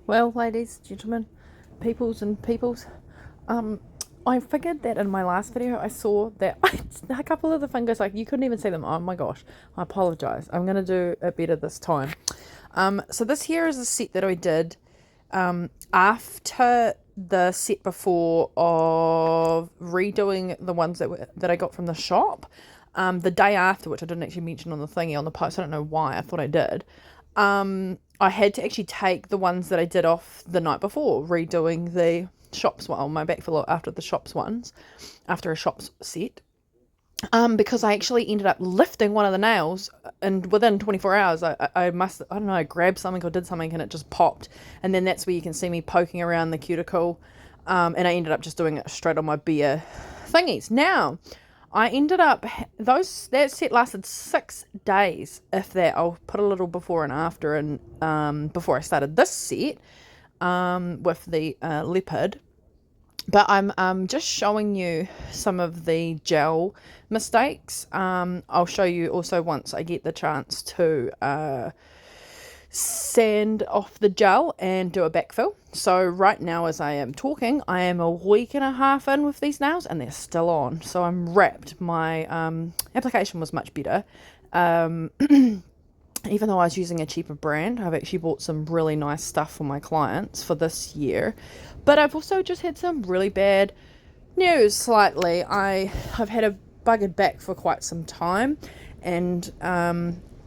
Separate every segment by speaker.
Speaker 1: Well, ladies, gentlemen, peoples and peoples, I figured that in my last video I saw that a couple of the fingers, like you couldn't even see them. Oh my gosh, I apologise. I'm going to do it better this time. So this here is a set that I did after the set before of redoing the ones that I got from the shop. The day after, which I didn't actually mention on the thingy on the post. I don't know why. I thought I did. I had to actually take the ones that I did off the night before, redoing the shops one, my backfill after the shops ones, after a shops set. Because I actually ended up lifting one of the nails, and within 24 hours, I don't know, I grabbed something or did something and it just popped. And then that's where you can see me poking around the cuticle. And I ended up just doing it straight on my bare thingies. Now, I ended up, that set lasted 6 days, if that. I'll put a little before and after, and before I started this set with the leopard. But I'm just showing you some of the gel mistakes. I'll show you also once I get the chance to sand off the gel and do a backfill. So right now, as I am talking, I am a week and a half in with these nails and they're still on. So I'm wrapped. My application was much better. Even though I was using a cheaper brand, I've actually bought some really nice stuff for my clients for this year. But I've also just had some really bad news slightly. I've had a buggered back for quite some time, and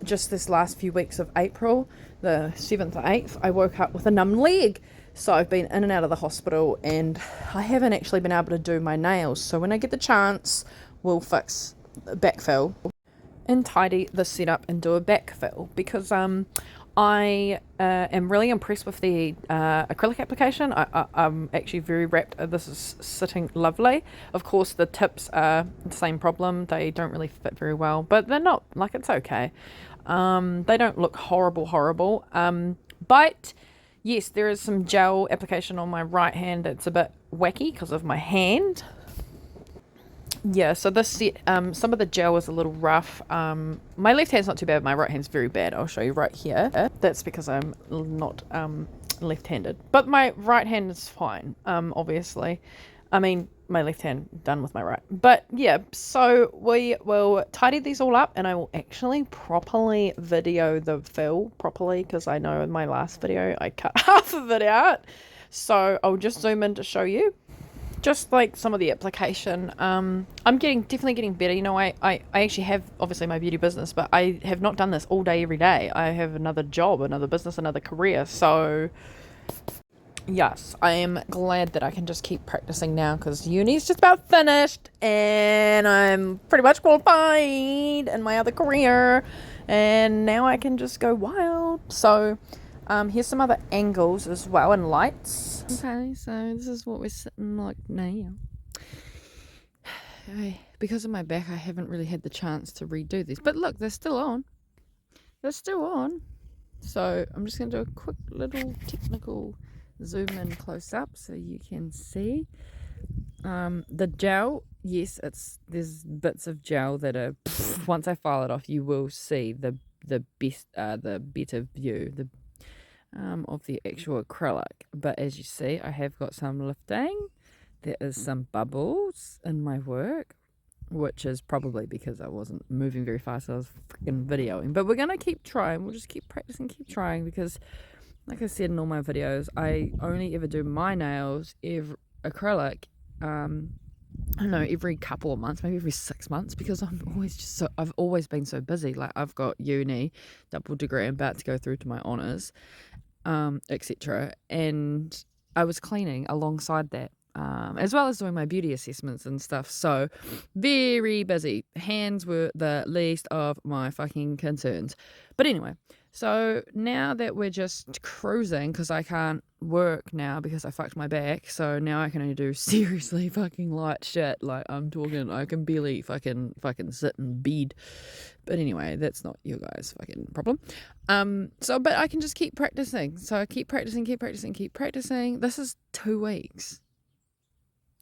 Speaker 1: just this last few weeks of April, the 7th or 8th, I woke up with a numb leg. So I've been in and out of the hospital, and I haven't actually been able to do my nails. So when I get the chance, we'll fix backfill and tidy the setup and do a backfill, because I am really impressed with the acrylic application. I'm actually very wrapped. This is sitting lovely. Of course, the tips are the same problem. They don't really fit very well, but they're not, like, it's okay. They don't look horrible. But yes, there is some gel application on my right hand that's a bit wacky because of my hand. Yeah, so this set, some of the gel is a little rough. My left hand's not too bad, my right hand's very bad. I'll show you right here. That's because I'm not left-handed. But my right hand is fine, obviously. I mean, my left hand done with my right. But yeah, so we will tidy these all up, and I will actually properly video the fill properly, because I know in my last video I cut half of it out. So I'll just zoom in to show you. Just like some of the application, I'm definitely getting better. You know, I actually have obviously my beauty business, but I have not done this all day every day. I have another job, another business, another career. So yes, I am glad that I can just keep practicing now, because uni's just about finished and I'm pretty much qualified in my other career, and now I can just go wild. So here's some other angles as well, and lights. Okay, so this is what we're sitting like now. Because of my back, I haven't really had the chance to redo these. But look, they're still on. They're still on. So I'm just going to do a quick little technical zoom in close up so you can see. The gel, yes, there's bits of gel that are, once I file it off, you will see the better view, of the actual acrylic. But as you see, I have got some lifting. There is some bubbles in my work, which is probably because I wasn't moving very fast. I was freaking videoing. But we're going to keep trying. We'll just keep practicing, keep trying, because like I said in all my videos, I only ever do my nails acrylic I don't know, every couple of months, maybe every 6 months, because I've always been so busy. Like, I've got uni, double degree, I'm about to go through to my honours, etc. And I was cleaning alongside that, as well as doing my beauty assessments and stuff. So very busy. Hands were the least of my fucking concerns. But anyway, so now that we're just cruising, because I can't work now because I fucked my back, so now I can only do seriously fucking light shit. Like, I'm talking, I can barely fucking sit in bed. But anyway, that's not your guys' fucking problem. But I can just keep practicing. So I keep practicing. This is 2 weeks.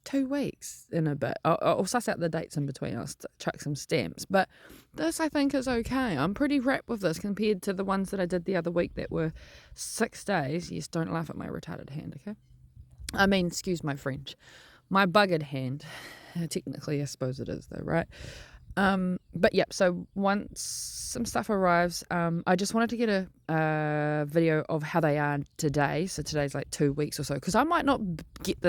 Speaker 1: 2 weeks in a bit. I'll suss out the dates in between. I'll chuck some stamps. But this, I think, is okay. I'm pretty wrapped with this compared to the ones that I did the other week that were 6 days. Yes, don't laugh at my retarded hand, okay? I mean, excuse my French. My buggered hand. Technically, I suppose it is, though, right? But yeah, so once some stuff arrives, I just wanted to get a video of how they are today. So today's like 2 weeks or so, because I might not get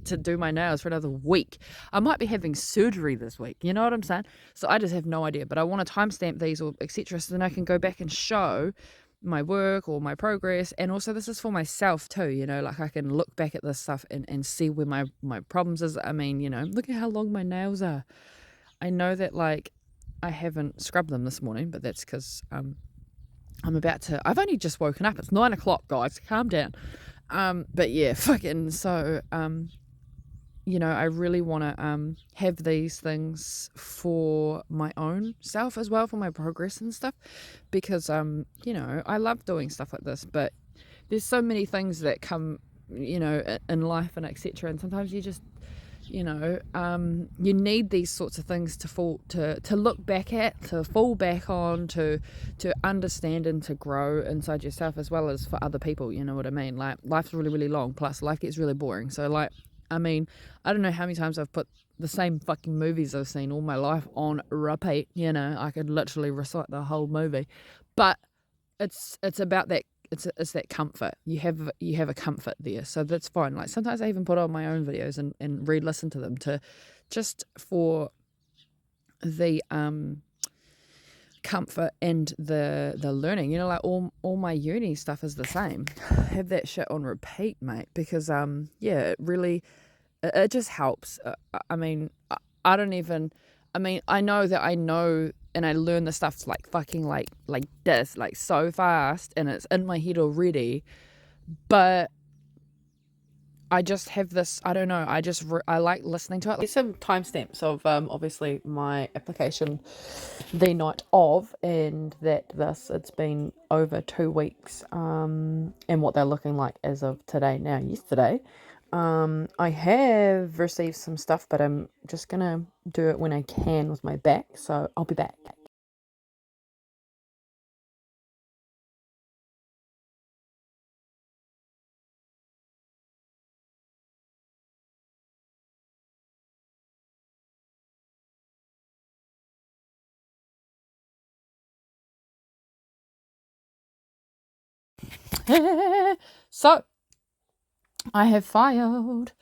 Speaker 1: to do my nails for another week. I might be having surgery this week. You know what I'm saying? So I just have no idea. But I want to timestamp these or etc. So then I can go back and show my work or my progress. And also this is for myself too, you know, like I can look back at this stuff and see where my problems is. I mean, you know, look at how long my nails are. I know that like I haven't scrubbed them this morning, but that's because I'm about to. I've only just woken up. It's 9 o'clock, guys. Calm down. But yeah, fucking so. You know, I really want to have these things for my own self as well, for my progress and stuff, because you know, I love doing stuff like this, but there's so many things that come, you know, in life and etc. And sometimes you just, you know, you need these sorts of things to look back at, to fall back on, to understand and to grow inside yourself as well as for other people. You know what I mean? Like life's really, really long. Plus, life gets really boring. So, like, I mean, I don't know how many times I've put the same fucking movies I've seen all my life on repeat. You know, I could literally recite the whole movie, but it's about that. It's that comfort. You have a comfort there, so that's fine. Like sometimes I even put on my own videos and re-listen to them to just for the comfort and the learning. You know, like all my uni stuff is the same. Have that shit on repeat, mate, because yeah, it really it just helps. I mean, I don't even. I mean, I know that I know and I learn the stuff like fucking like this, like so fast, and it's in my head already. But I just have this, I don't know, I like listening to it. There's some timestamps of obviously my application the night of, and that it's been over 2 weeks, and what they're looking like as of today. Now, yesterday, I have received some stuff, but I'm just gonna do it when I can with my back, so I'll be back. So I have filed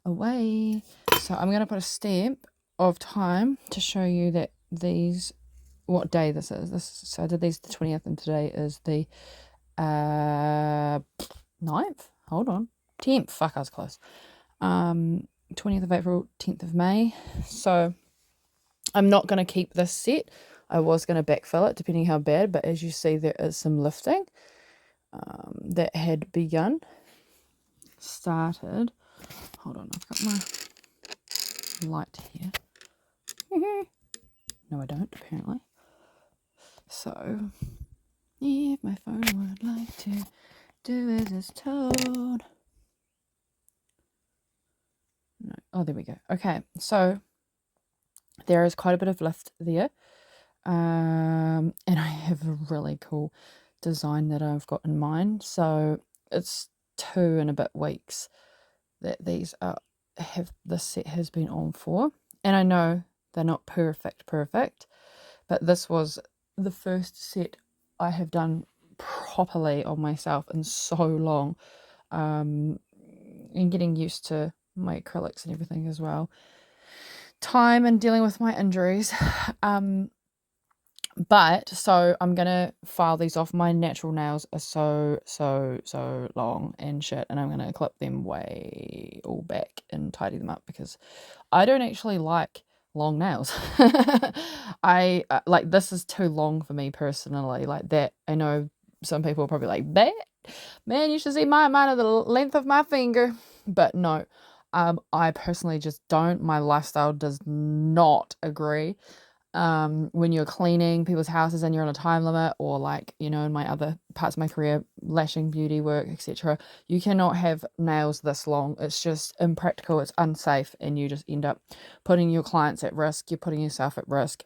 Speaker 1: away. So I'm going to put a stamp of time to show you that what day this is. So I did these the 20th, and today is the 9th. Hold on. 10th. Fuck, I was close. 20th of April, 10th of May. So I'm not going to keep this set. I was going to backfill it depending how bad, but as you see, there is some lifting that had begun. Started. Hold on, I've got my light here. No, I don't, apparently. So, if my phone would like to do as it's told. No. Oh, there we go. Okay, so there is quite a bit of lift there. And I have a really cool design that I've got in mind. So it's 2 and a bit weeks that this set has been on for. And I know they're not perfect, but this was the first set I have done properly on myself in so long. And getting used to my acrylics and everything as well. Time and dealing with my injuries. But so I'm gonna file these off. My natural nails are so long and shit, and I'm gonna clip them way all back and tidy them up because I don't actually like long nails. I like, this is too long for me personally. Like that, I know some people are probably like, "That man, you should see mine are the length of my finger," but no. I personally just don't. My lifestyle does not agree. when you're cleaning people's houses and you're on a time limit, or like, in my other parts of my career, lashing, beauty work, etc., you cannot have nails this long. It's just impractical, it's unsafe, and you just end up putting your clients at risk, you're putting yourself at risk.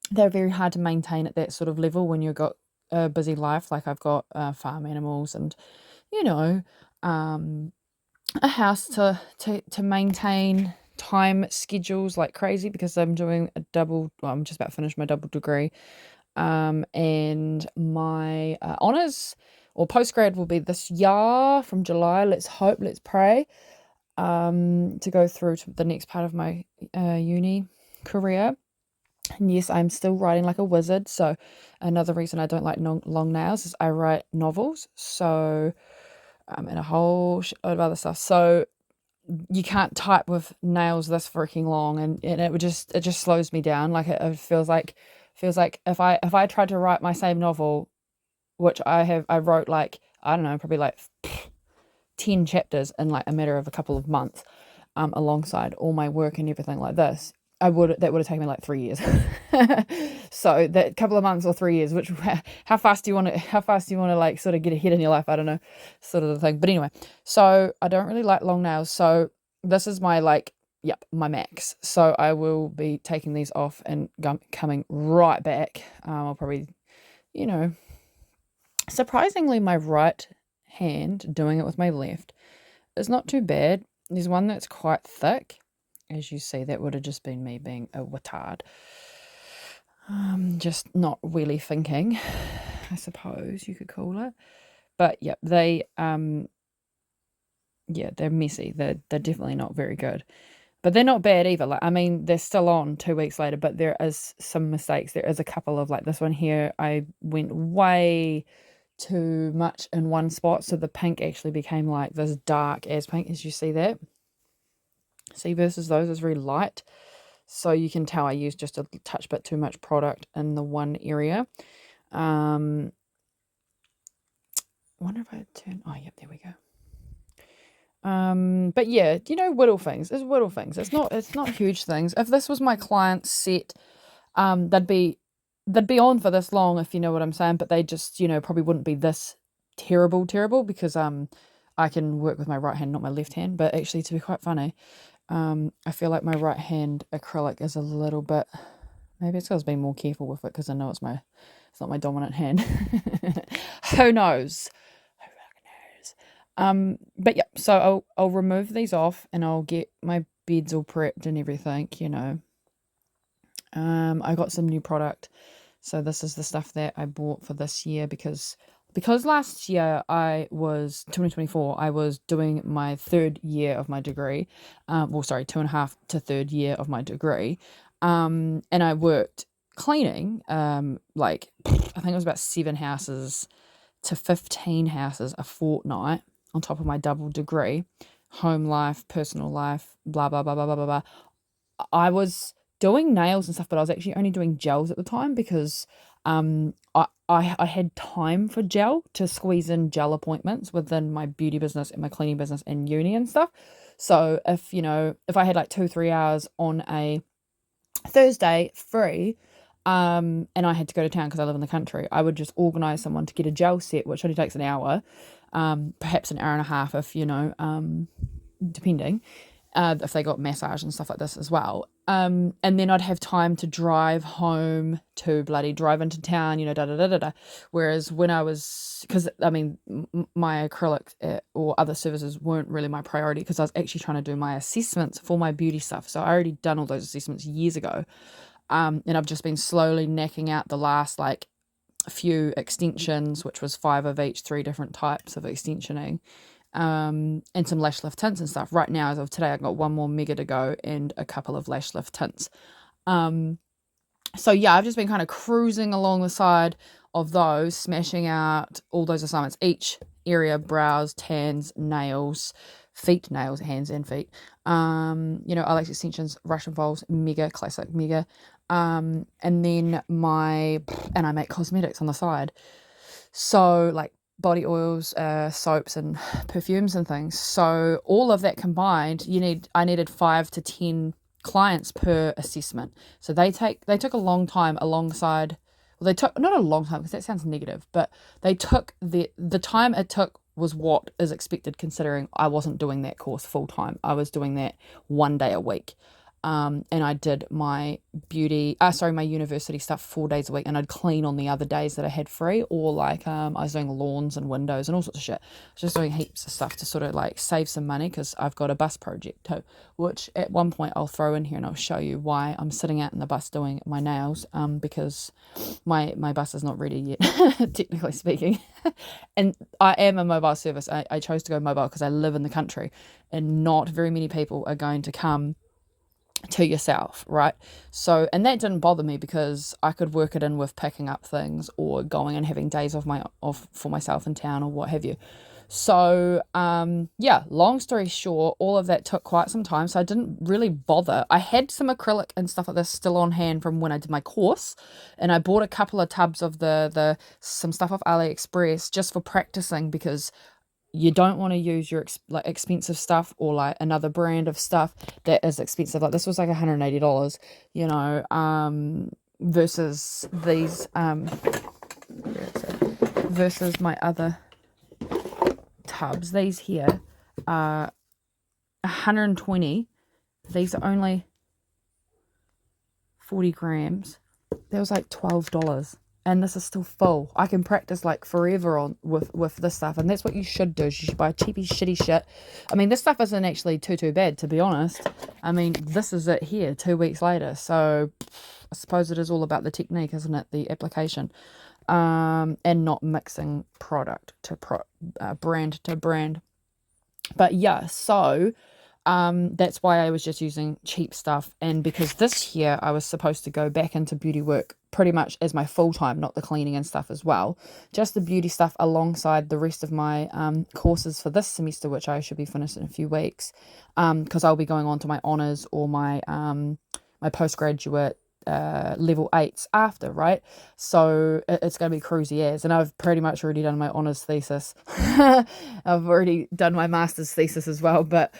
Speaker 1: They're very hard to maintain at that sort of level when you've got a busy life. Like, I've got farm animals and, um, a house to maintain, time schedules like crazy, because I'm doing I'm just about to finish my double degree, and my honours or postgrad will be this year from July. Let's hope, let's pray, to go through to the next part of my uni career. And yes, I'm still writing like a wizard. So another reason I don't like long nails is I write novels. So and a whole shitload of other stuff. So you can't type with nails this freaking long, and it just slows me down. Like, it feels like if I tried to write my same novel, which I wrote, like, I don't know, probably like 10 chapters in like a matter of a couple of months, alongside all my work and everything like this, that would have taken me like 3 years. So that couple of months or 3 years, which, how fast do you want to like sort of get ahead in your life? I don't know, sort of the thing. But anyway, so I don't really like long nails. So this is my my max. So I will be taking these off and coming right back. I'll probably, surprisingly, my right hand doing it with my left is not too bad. There's one that's quite thick. As you see, that would have just been me being a witard. Just not really thinking, I suppose you could call it. But yeah, they're messy. They're definitely not very good. But they're not bad either. Like, I mean, they're still on 2 weeks later, but there is some mistakes. There is a couple of, like, this one here, I went way too much in one spot, so the pink actually became like this dark as pink, as you see that. See, versus those is very light. So you can tell I used just a touch bit too much product in the one area. Wonder if I turn, oh, yep, there we go. But yeah, whittle things. It's whittle things. It's not huge things. If this was my client's set, they'd be on for this long, if you know what I'm saying, but they just, probably wouldn't be this terrible, because I can work with my right hand, not my left hand. But actually, to be quite funny, I feel like my right hand acrylic is a little bit, maybe it's because I was being more careful with it, because I know it's not my dominant hand. Who knows? But yeah, so I'll remove these off, and I'll get my beds all prepped and everything, I got some new product. So this is the stuff that I bought for this year, because last year 2024, I was doing my third year of my degree. 2.5 to third year of my degree. And I worked cleaning, like, I think it was about 7 houses to 15 houses a fortnight on top of my double degree, home life, personal life, blah, blah, blah, blah, blah, blah, blah. I was doing nails and stuff, but I was actually only doing gels at the time, because I had time for gel, to squeeze in gel appointments within my beauty business and my cleaning business and uni and stuff. So if I had like 2-3 hours on a Thursday free, and I had to go to town because I live in the country, I would just organise someone to get a gel set, which only takes an hour, perhaps an hour and a half if, depending, if they got massage and stuff like this as well. And then I'd have time to drive home, to bloody drive into town, da da da da da. Whereas when I was, because I mean, my acrylic or other services weren't really my priority, because I was actually trying to do my assessments for my beauty stuff. So I already done all those assessments years ago. And I've just been slowly knacking out the last like a few extensions, which was 5 of each, 3 different types of extensioning, and some lash lift tints and stuff. Right now, as of today, I've got 1 more mega to go and a couple of lash lift tints. So yeah, I've just been kind of cruising along the side of those, smashing out all those assignments, each area: brows, tans, nails, nails, hands and feet. Eyelash extensions, Russian vols, mega, classic mega. And then I make cosmetics on the side. So like body oils, soaps and perfumes and things. So all of that combined, I needed 5 to 10 clients per assessment. So they took a long time alongside, well, they took, not a long time because that sounds negative, but they took the time it took was what is expected, considering I wasn't doing that course full time. I was doing that 1 day a week. And I did my my university stuff 4 days a week, and I'd clean on the other days that I had free, or like, I was doing lawns and windows and all sorts of shit. I was just doing heaps of stuff to sort of like save some money, because I've got a bus project too, which at one point I'll throw in here and I'll show you why I'm sitting out in the bus doing my nails, because my bus is not ready yet, technically speaking. And I am a mobile service. I chose to go mobile because I live in the country, and not very many people are going to come to yourself, right? So, and that didn't bother me because I could work it in with picking up things or going and having days off for myself in town or what have you. So, yeah, long story short, all of that took quite some time, so I didn't really bother. I had some acrylic and stuff like this still on hand from when I did my course, and I bought a couple of tubs of some stuff off AliExpress just for practicing, because you don't want to use your like expensive stuff, or like another brand of stuff that is expensive. Like this was like $180, you know, versus these, versus my other tubs. These here are 120. These are only 40 grams. That was like $12. And this is still full. I can practice like forever on with this stuff, and that's what you should do. You should buy cheapy shitty shit. I mean, this stuff isn't actually too bad, to be honest. I mean, this is it here 2 weeks later, so I suppose it is all about the technique, isn't it? The application, and not mixing product to brand to brand. But yeah, so that's why I was just using cheap stuff. And because this year I was supposed to go back into beauty work pretty much as my full time, not the cleaning and stuff as well, just the beauty stuff alongside the rest of my courses for this semester, which I should be finished in a few weeks, because I'll be going on to my honours or my my postgraduate level 8s after, right? So it's going to be cruisy as, and I've pretty much already done my honours thesis. I've already done my master's thesis as well, but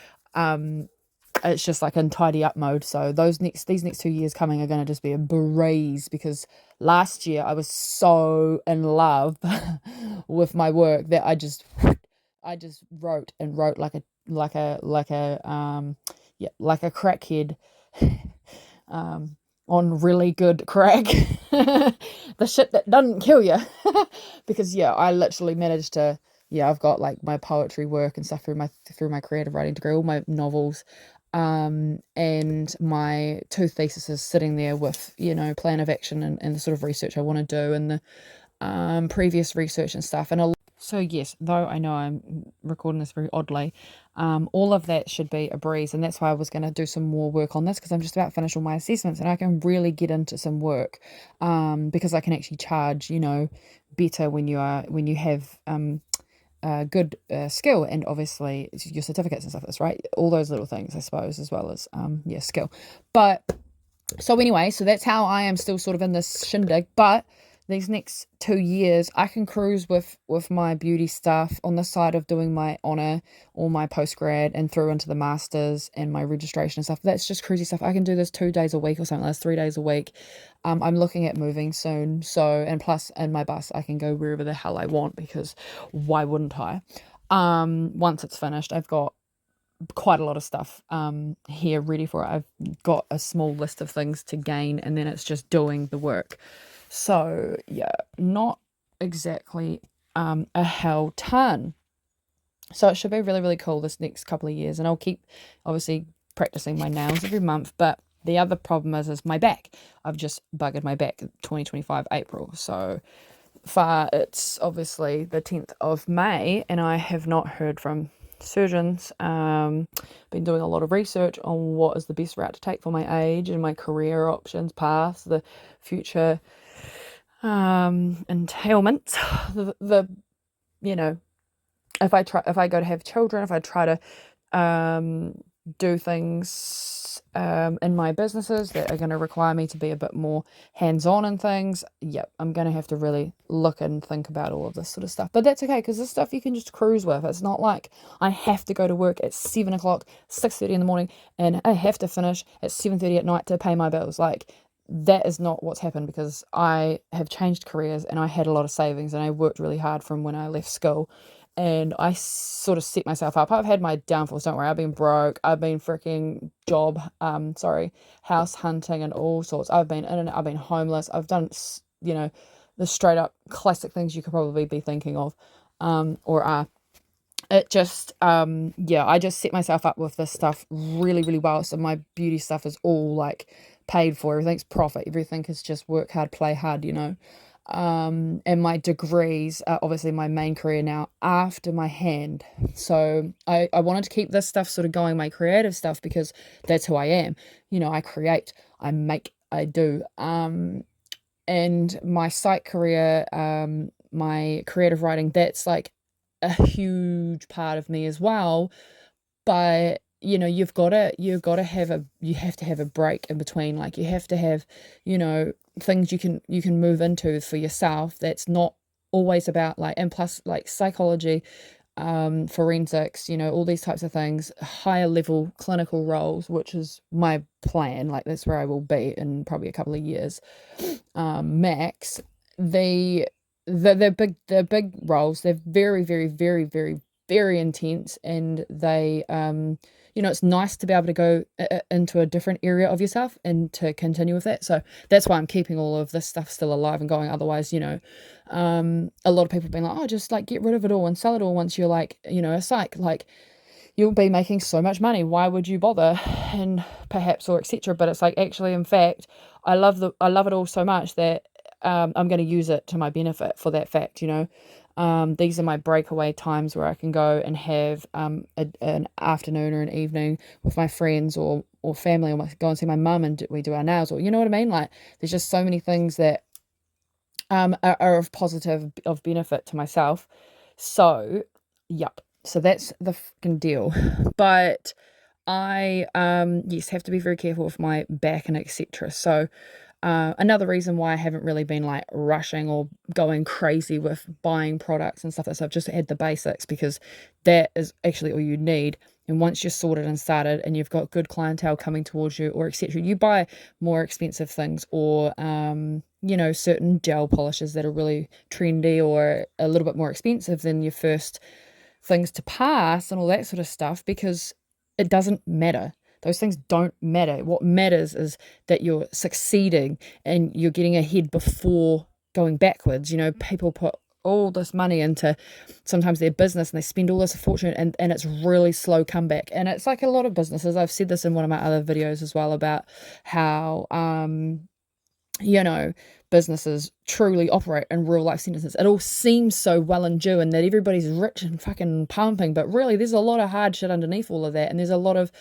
Speaker 1: it's just like in tidy up mode. So these next 2 years coming are going to just be a breeze, because last year I was so in love with my work that I just wrote and wrote like a crackhead, on really good crack. The shit that doesn't kill you. Because yeah, I literally managed to, yeah, I've got like my poetry work and stuff through my creative writing degree, all my novels, and my 2 theses sitting there with, you know, plan of action and the sort of research I want to do, and the previous research and stuff. And so yes, though I know I'm recording this very oddly, all of that should be a breeze, and that's why I was going to do some more work on this, because I'm just about finished all my assessments and I can really get into some work, because I can actually charge, you know, better when you have good skill, and obviously your certificates and stuff, that's right, all those little things, I suppose, as well as skill. But so anyway, so that's how I am still sort of in this shindig. But these next 2 years I can cruise with my beauty stuff on the side of doing my honour or my postgrad, and through into the masters and my registration and stuff. That's just cruisy stuff. I can do this 2 days a week or something. That's 3 days a week. I'm looking at moving soon, so, and plus in my bus I can go wherever the hell I want, because why wouldn't I? Once it's finished, I've got quite a lot of stuff here ready for it. I've got a small list of things to gain, and then it's just doing the work. So yeah, not exactly a hell ton. So it should be really, really cool this next couple of years, and I'll keep obviously practicing my nails every month. But the other problem is my back. I've just buggered my back 2025 April. So far it's obviously the 10th of May, and I have not heard from surgeons. Been doing a lot of research on what is the best route to take for my age and my career options, paths, the future entailments, the you know, if I go to have children, if I try to do things in my businesses that are going to require me to be a bit more hands-on in things, yep, I'm going to have to really look and think about all of this sort of stuff. But that's okay, because this stuff you can just cruise with. It's not like I have to go to work at 7 o'clock, 6:30 in the morning, and I have to finish at 7:30 at night to pay my bills. Like, that is not what's happened, because I have changed careers and I had a lot of savings and I worked really hard from when I left school, and I sort of set myself up. I've had my downfalls, don't worry. I've been broke. I've been freaking house hunting and all sorts. I've been in and I've been homeless. I've done, the straight up classic things you could probably be thinking of, or are. It just, yeah, I just set myself up with this stuff really, really well. So my beauty stuff is all like paid for. Everything's profit. Everything is just work hard, play hard. And my degrees are obviously my main career now after my hand. So I wanted to keep this stuff sort of going, my creative stuff, because that's who I am. I create, I make, I do. And my site career, my creative writing, that's like a huge part of me as well. But you have to have a break in between. Like, you have to have, things you can move into for yourself that's not always about, like, and plus, like, psychology, forensics, all these types of things, higher level clinical roles, which is my plan. Like, that's where I will be in probably a couple of years, max. The big roles, they're very, very, very, very, very intense, and they, it's nice to be able to go into a different area of yourself and to continue with that. So that's why I'm keeping all of this stuff still alive and going. Otherwise, a lot of people have been like, oh, just like get rid of it all and sell it all once you're like, a psych. Like, you'll be making so much money. Why would you bother? And perhaps, or etc. But it's like, actually, in fact, I love it all so much that I'm going to use it to my benefit for that fact. These are my breakaway times where I can go and have an afternoon or an evening with my friends or family, or go and see my mum and we do our nails, or you know what I mean? Like, there's just so many things that are of benefit to myself. So, yep. So that's the fucking deal. But I yes, have to be very careful with my back and etc. So another reason why I haven't really been like rushing or going crazy with buying products and stuff, so I've just had the basics, because that is actually all you need. And once you're sorted and started and you've got good clientele coming towards you, or etc., you buy more expensive things, or certain gel polishes that are really trendy or a little bit more expensive than your first things to pass and all that sort of stuff, because it doesn't matter. Those things don't matter. What matters is that you're succeeding and you're getting ahead before going backwards. People put all this money into sometimes their business, and they spend all this fortune, and it's really slow comeback. And it's like a lot of businesses. I've said this in one of my other videos as well, about how businesses truly operate in real life sentences. It all seems so well and due, and that everybody's rich and fucking pumping, but really there's a lot of hard shit underneath all of that, and there's a lot of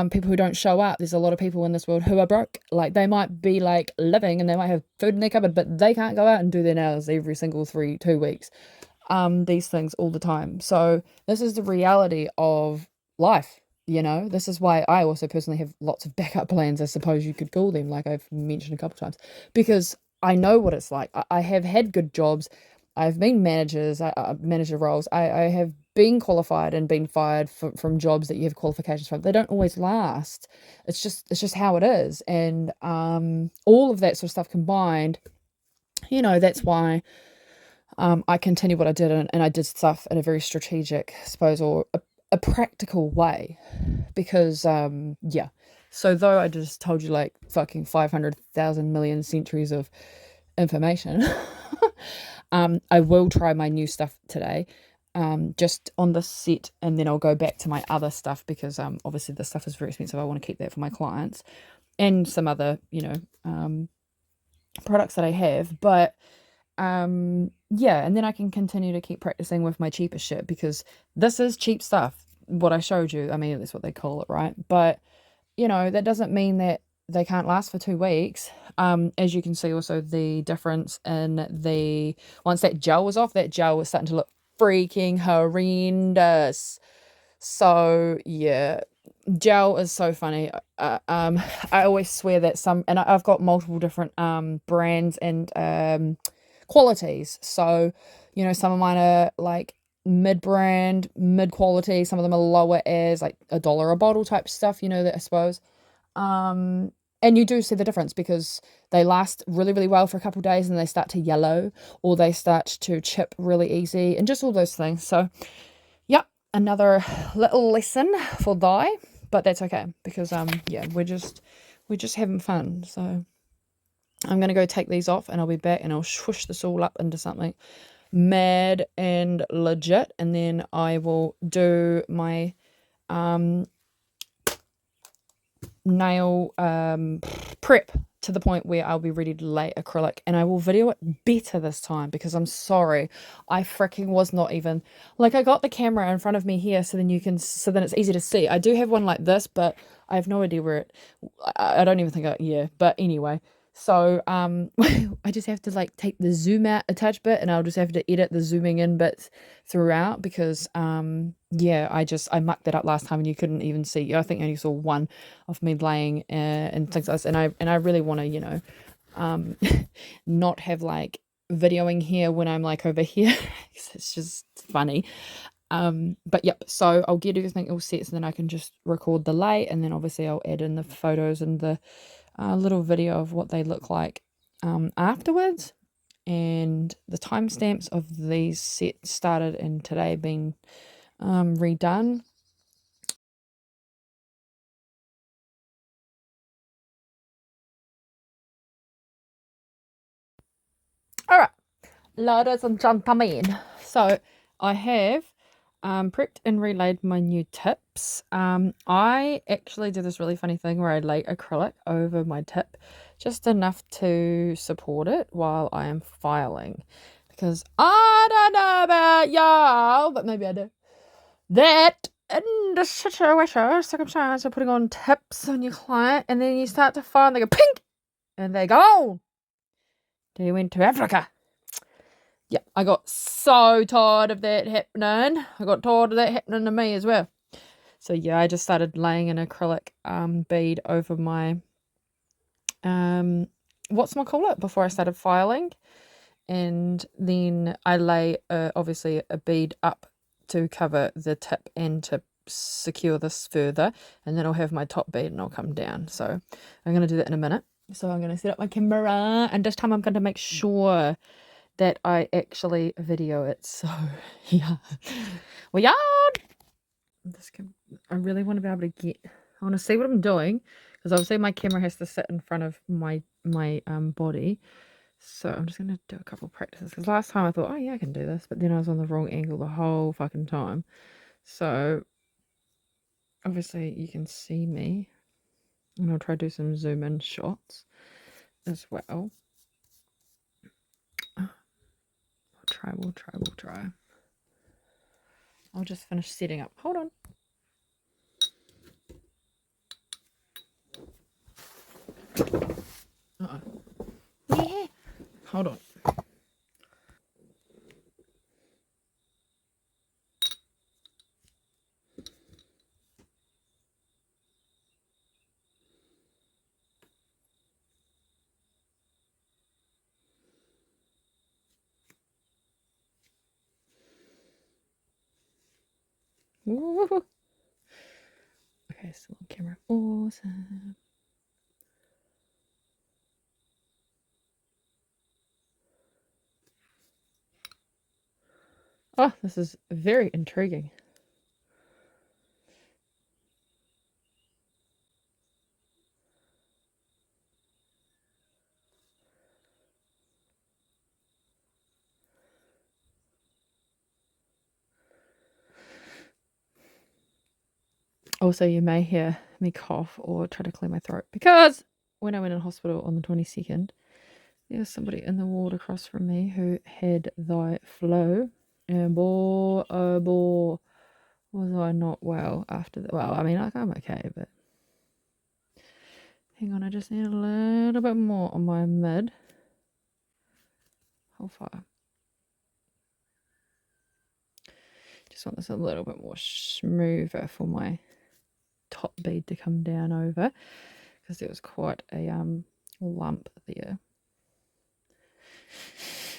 Speaker 1: people who don't show up. There's a lot of people in this world who are broke. Like, they might be like living and they might have food in their cupboard, but they can't go out and do their nails every single 2 weeks. These things all the time. So this is the reality of life. This is why I also personally have lots of backup plans, I suppose you could call them, like I've mentioned a couple of times, because I know what it's like. I have had good jobs. I've been manager roles. I have been qualified and been fired from jobs that you have qualifications from. They don't always last. It's just how it is. And all of that sort of stuff combined, that's why I continued what I did, and I did stuff in a very strategic, I suppose, or a practical way, because yeah. So though I just told you like fucking 500,000 million centuries of information, I will try my new stuff today, just on the set, and then I'll go back to my other stuff, because obviously this stuff is very expensive. I want to keep that for my clients and some other products that I have. But yeah, and then I can continue to keep practicing with my cheaper shit, because this is cheap stuff, what I showed you. I mean, that's what they call it, right? But that doesn't mean that they can't last for 2 weeks. As you can see also, the difference in once that gel was off, that gel was starting to look freaking horrendous. So yeah, Gel is so funny. I always swear that and I've got multiple different brands and qualities. So, some of mine are like mid-brand, mid-quality. Some of them are lower as like $1 a bottle type stuff. That I suppose. Um, and you do see the difference because they last really, really well for a couple of days and they start to yellow or they start to chip really easy and just all those things. So, yep, another little lesson for thy, but that's okay because yeah, we're just having fun. So I'm gonna go take these off and I'll be back and I'll swoosh this all up into something mad and legit, and then I will do my nail prep to the point where I'll be ready to lay acrylic, and I will video it better this time because I'm sorry, I freaking was not even like, I got the camera in front of me here so then it's easy to see. I do have one like this, but I have no idea where I don't even think yeah, but anyway. So I just have to like take the zoom out a touch bit and I'll just have to edit the zooming in bits throughout because yeah, I mucked that up last time and you couldn't even see. I think I only saw one of me laying and things like this, and I really want to not have like videoing here when I'm like over here. It's just funny. But yep, so I'll get everything all set so then I can just record the lay, and then obviously I'll add in the photos and the little video of what they look like afterwards. And the timestamps of these sets started and today been redone. All right, ladies and gentlemen, so I have prepped and relayed my new tips. I actually did this really funny thing where I lay acrylic over my tip just enough to support it while I am filing, because I don't know about y'all, but maybe I do, that in the circumstance of putting on tips on your client and then you start to file and they go pink and they go, they went to Africa. Yeah, I got so tired of that happening. I got tired of that happening to me as well. So yeah, I just started laying an acrylic bead over my call it before I started filing, and then I lay obviously a bead up to cover the tip and to secure this further, and then I'll have my top bead and I'll come down. So I'm going to do that in a minute. So I'm going to set up my camera, and this time I'm going to make sure that I actually video it. So yeah, well, yeah, I really want to be able to I want to see what I'm doing because obviously my camera has to sit in front of my body. So I'm just gonna do a couple practices because last time I thought, oh yeah, I can do this, but then I was on the wrong angle the whole fucking time. So obviously you can see me, and I'll try to do some zoom in shots as well. We'll try. I'll just finish setting up. Hold on. Yeah. Hold on. Woo. Okay, still on camera. Awesome. Oh, this is very intriguing. Also, you may hear me cough or try to clear my throat because when I went in hospital on the 22nd, there was somebody in the ward across from me who had the flu, and boy, oh boy, was I not well after that. Well, I mean, like, I'm okay, but hang on, I just need a little bit more on my mid. How far? Just want this a little bit more smoother for my top bead to come down over because there was quite a lump there.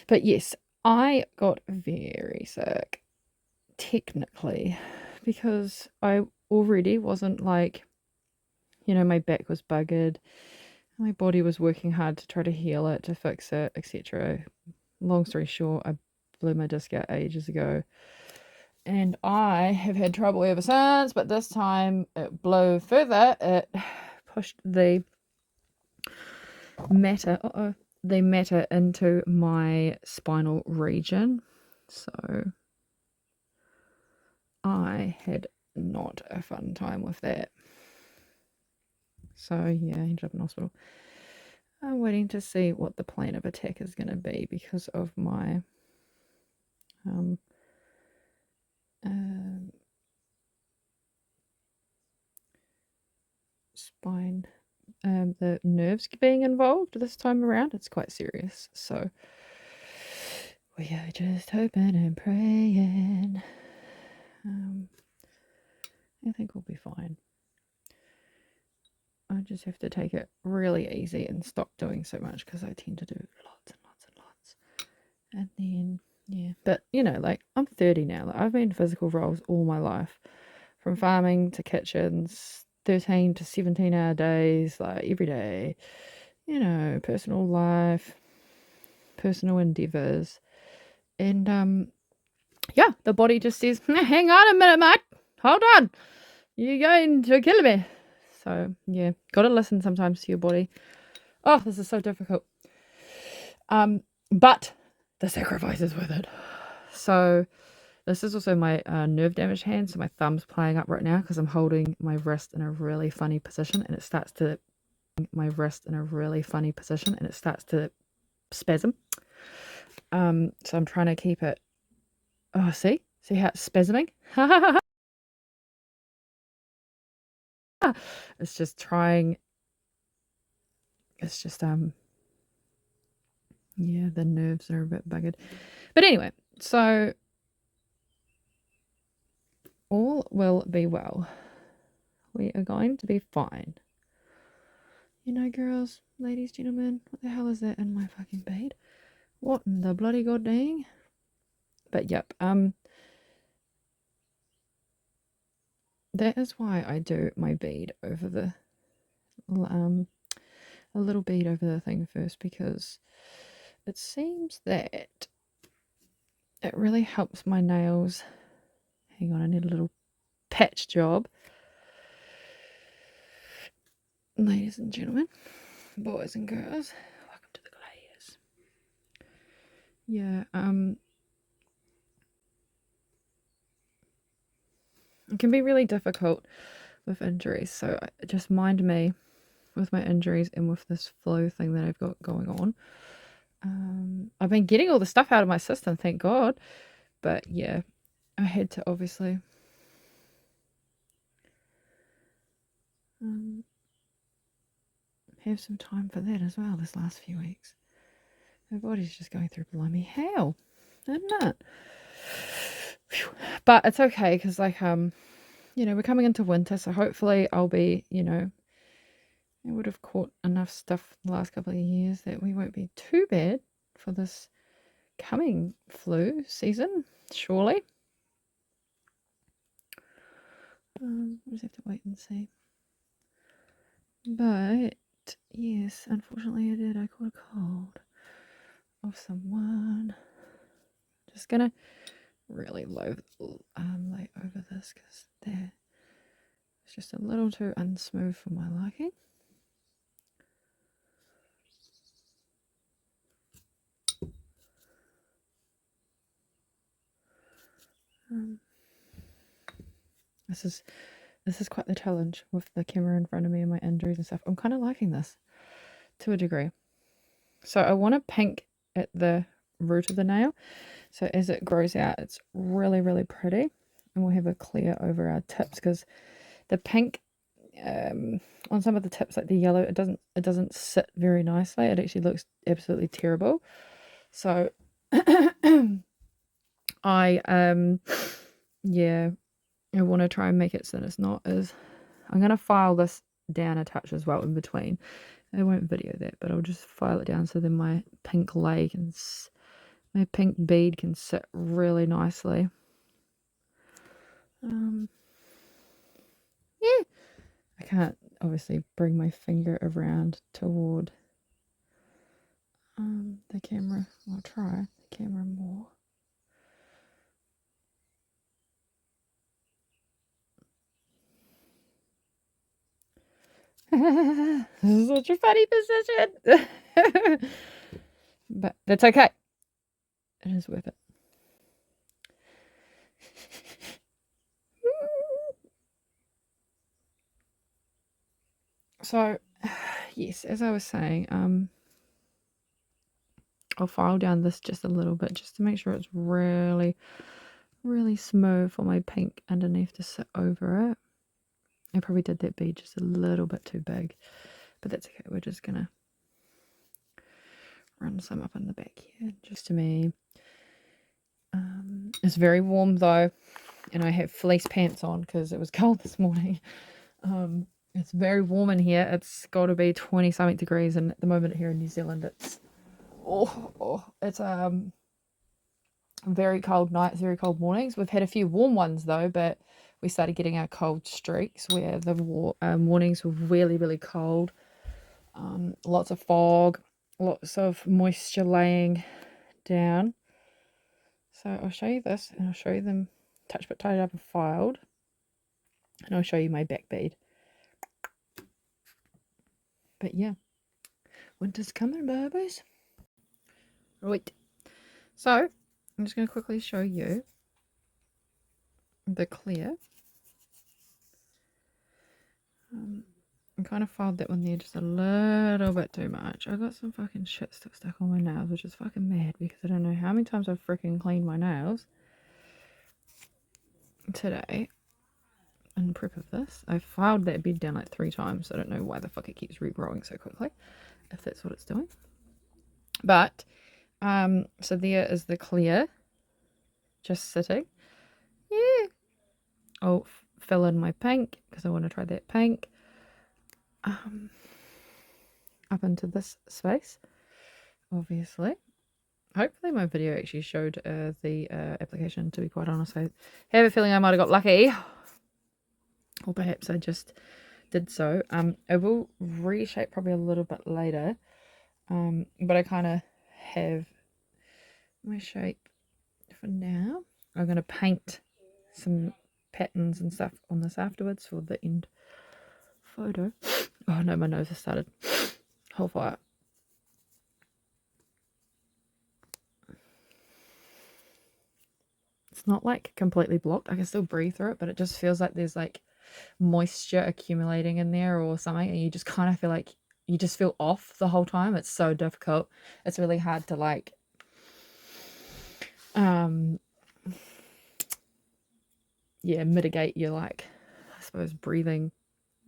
Speaker 1: But yes, I got very sick technically because I already wasn't like, my back was buggered. My body was working hard to try to heal it, to fix it, etc. Long story short, I blew my disc out ages ago. And I have had trouble ever since, but this time it blew further. It pushed the matter into my spinal region. So I had not a fun time with that. So yeah, I ended up in hospital. I'm waiting to see what the plan of attack is going to be because of my spine, the nerves being involved this time around. It's quite serious. So we are just hoping and praying. I think we'll be fine. I just have to take it really easy and stop doing so much because I tend to do lots and lots and lots. And then, yeah. But, like, I'm 30 now. Like, I've been in physical roles all my life. From farming to kitchens, 13 to 17-hour days, like, every day. Personal life, personal endeavours. And, yeah, the body just says, hang on a minute, mate. Hold on. You're going to kill me. So, yeah, got to listen sometimes to your body. Oh, this is so difficult. But the sacrifice is worth it. So, this is also my nerve damaged hand. So, my thumb's playing up right now because I'm holding my wrist in a really funny position and it starts to spasm. So, I'm trying to keep it. Oh, see how it's spasming? It's just yeah, the nerves are a bit buggered. But anyway, so all will be well. We are going to be fine. Girls, ladies, gentlemen, what the hell is that in my fucking bead? What in the bloody god dang? But yep, that is why I do my bead over the a little bead over the thing first, because it seems that it really helps my nails. Hang on, I need a little patch job. Ladies and gentlemen, boys and girls, welcome to the Gladiators. Yeah, it can be really difficult with injuries, so just mind me with my injuries and with this flu thing that I've got going on. I've been getting all the stuff out of my system, thank God, but yeah, I had to obviously have some time for that as well this last few weeks. My body's just going through blimey hell, isn't it? But it's okay because, like, we're coming into winter, so hopefully I'll be, I would have caught enough stuff the last couple of years that we won't be too bad for this coming flu season, surely. We'll just have to wait and see. But yes, unfortunately I caught a cold of someone. Just gonna really lay over this because it's just a little too unsmooth for my liking. This is quite the challenge with the camera in front of me and my injuries and stuff. I'm kind of liking this to a degree. So I want to pink at the root of the nail. So as it grows out, it's really, really pretty. And we'll have a clear over our tips because the pink on some of the tips, like the yellow, it doesn't sit very nicely. It actually looks absolutely terrible. So I want to try and make it so that it's not as I'm going to file this down a touch as well in between. I won't video that, but I'll just file it down so then my pink lay can, my pink bead can sit really nicely. Yeah. I can't obviously bring my finger around toward the camera. I'll try the camera more. This is such a funny position. But that's okay. It is worth it. So, yes, as I was saying, I'll file down this just a little bit just to make sure it's really, really smooth for my pink underneath to sit over it. I probably did that bead just a little bit too big, but that's okay. We're just gonna run some up in the back here, just to me. It's very warm though, and I have fleece pants on because it was cold this morning. It's very warm in here. It's got to be 20 something degrees, and at the moment here in New Zealand it's it's very cold nights, very cold mornings. We've had a few warm ones though, but we started getting our cold streaks where the mornings were really, really cold. Lots of fog, lots of moisture laying down. So I'll show you this, and I'll show you them touch but tied up and filed, and I'll show you my back bead. But yeah, winter's coming, babies. Right, so I'm just going to quickly show you the clear. I kind of filed that one there just a little bit too much. I got some fucking shit stuck on my nails, which is fucking mad because I don't know how many times I've freaking cleaned my nails today in prep of this. I filed that bead down like 3 times. So I don't know why the fuck it keeps regrowing so quickly, if that's what it's doing. But so there is the clear just sitting. Yeah, I'll fill in my pink because I want to try that pink up into this space, obviously. Hopefully my video actually showed the application, to be quite honest. I have a feeling I might have got lucky, or perhaps I just did so. I will reshape probably a little bit later, but I kind of have my shape for now. I'm going to paint some patterns and stuff on this afterwards for the end photo. Oh no, my nose has started. Hold fire. It's not like completely blocked. I can still breathe through it, but it just feels like there's like moisture accumulating in there or something, and you just kind of feel like you just feel off the whole time. It's so difficult. It's really hard to like mitigate your, like, I suppose, breathing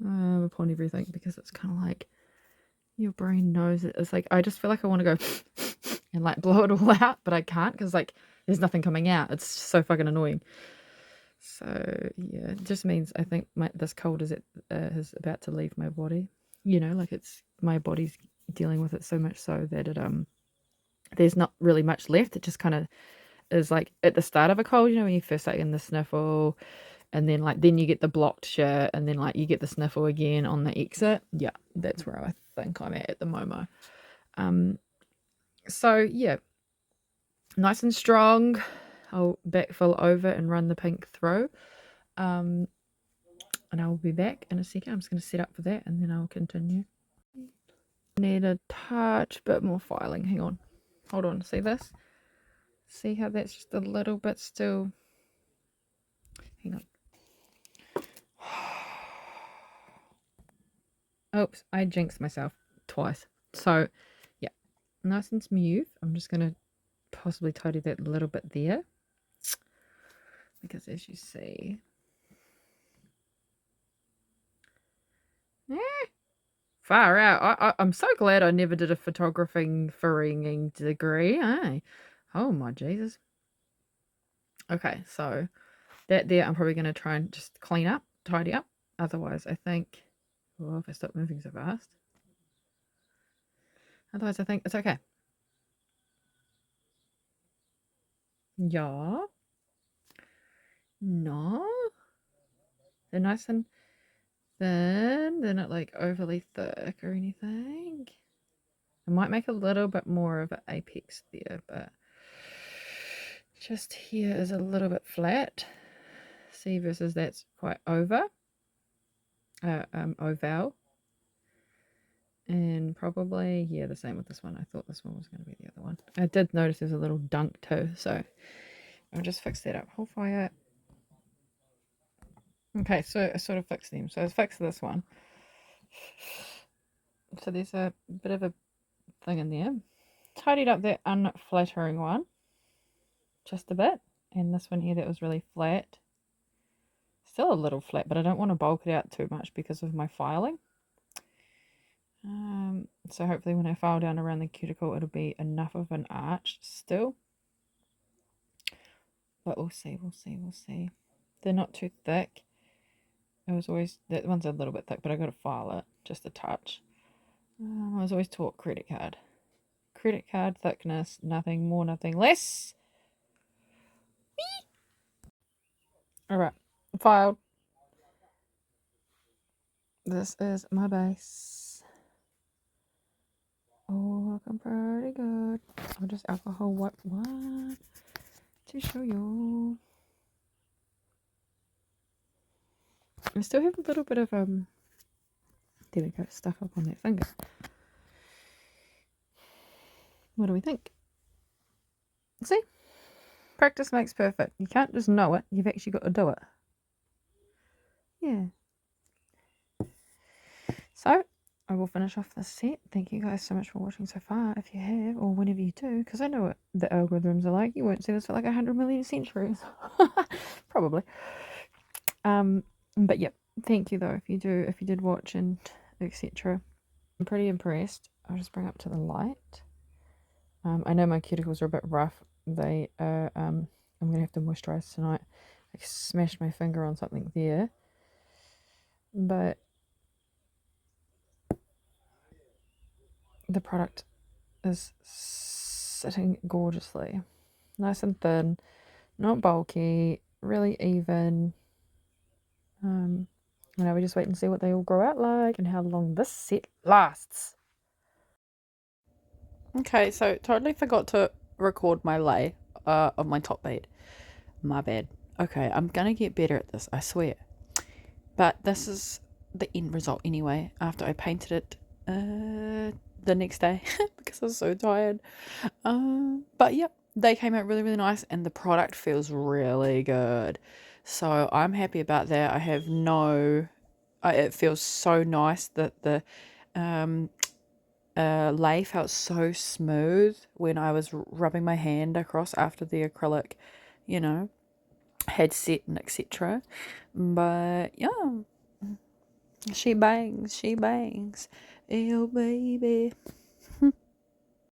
Speaker 1: upon everything, because it's kind of like your brain knows it. It's like I just feel like I want to go and like blow it all out, but I can't because like there's nothing coming out. It's so fucking annoying. So yeah, it just means I think this cold is about to leave my body. You know, like it's my body's dealing with it so much so that it there's not really much left. It just kind of is like at the start of a cold, you know, when you first start getting the sniffle, and then like then you get the blocked shit, and then like you get the sniffle again on the exit. Yeah, that's where I think I'm at the moment. So yeah, nice and strong. I'll backfill over and run the pink through, and I will be back in a second. I'm just going to set up for that, and then I'll continue. Need a touch bit more filing. Hang on, hold on. See this? See how that's just a little bit still. Hang on. Oops, I jinxed myself twice. So yeah, nice and smooth. I'm just going to possibly tidy that a little bit there, because as you see, far out. I'm so glad I never did a photographing degree. Oh my Jesus. Okay, so that there I'm probably going to try and just clean up, tidy up, Otherwise, I think, well, if I stop moving so fast, otherwise I think it's okay. Yeah. No. They're nice and thin. They're not like overly thick or anything. I might make a little bit more of an apex there, but just here is a little bit flat. See, versus that's quite oval. And probably, yeah, the same with this one. I thought this one was going to be the other one. I did notice there's a little dunk too, so I'll just fix that up. Hold fire. Okay, so I sort of fixed them. So I fixed this one. So there's a bit of a thing in there. Tidied up that unflattering one just a bit. And this one here that was really flat. Still a little flat, but I don't want to bulk it out too much because of my filing. So hopefully when I file down around the cuticle, it'll be enough of an arch still. But we'll see, we'll see, we'll see. They're not too thick. It was always, that one's a little bit thick, but I got to file it just a touch. I was always taught credit card. Credit card thickness, nothing more, nothing less. Alright, filed. This is my base. Oh, looking pretty good. I'll just alcohol wipe one to show you. I still have a little bit of, there we go, stuff up on that finger. What do we think? See? Practice makes perfect. You can't just know it. You've actually got to do it. Yeah. So, I will finish off this set. Thank you guys so much for watching so far, if you have, or whenever you do, because I know what the algorithms are like. You won't see this for like 100 million centuries. Probably. But yeah, thank you though, if you did watch and etc. I'm pretty impressed. I'll just bring up to the light. I know my cuticles are a bit rough. They are, I'm going to have to moisturize tonight. I smashed my finger on something there. But the product is sitting gorgeously. Nice and thin, not bulky, really even. Now we just wait and see what they all grow out like and how long this set lasts. Okay, so totally forgot to record my lay of my top bead. My bad. Okay, I'm gonna get better at this, I swear. But this is the end result anyway, after I painted it the next day because I was so tired. But yeah, they came out really, really nice and the product feels really good. So I'm happy about that. I have no... it feels so nice that the lay felt so smooth when I was rubbing my hand across after the acrylic, you know, had set and etc. But yeah, she bangs, oh baby.